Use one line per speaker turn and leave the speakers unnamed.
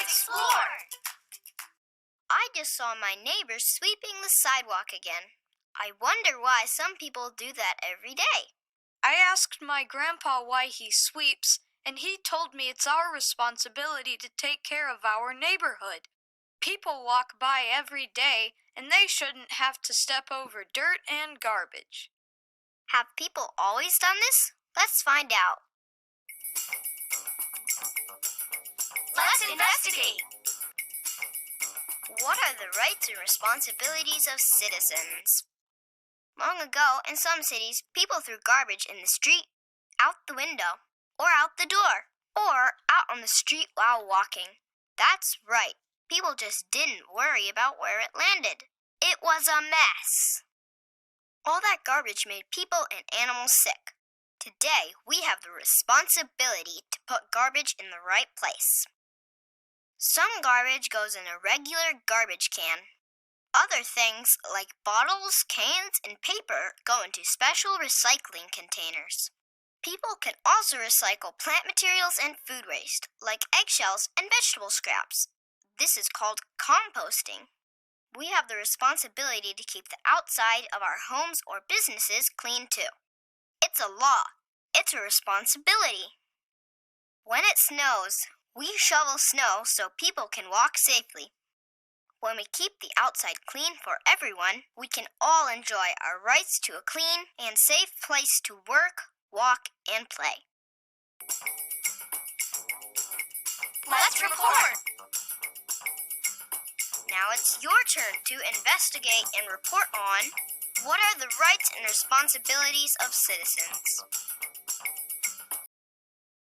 explore! I just saw my neighbors sweeping the sidewalk again. I wonder why some people do that every day.
I asked my grandpa why he sweeps, and he told me it's our responsibility to take care of our neighborhood. People walk by every day, and they shouldn't have to step over dirt and garbage.
Have people always done this? Let's find out. Let's investigate! What are the rights and responsibilities of citizens? Long ago, in some cities, people threw garbage in the street, out the window, or out the door, or out on the street while walking. That's right. People just didn't worry about where it landed. It was a mess. All that garbage made people and animals sick. Today, we have the responsibility to put garbage in the right place. Some garbage goes in a regular garbage can. Other things, like bottles, cans, and paper, go into special recycling containers. People can also recycle plant materials and food waste, like eggshells and vegetable scraps. This is called composting. We have the responsibility to keep the outside of our homes or businesses clean too. It's a law. It's a responsibility. When it snows, we shovel snow so people can walk safely. When we keep the outside clean for everyone, we can all enjoy our rights to a clean and safe place to work, walk, and play. Let's report! Now it's your turn to investigate and report on what are the rights and responsibilities of citizens.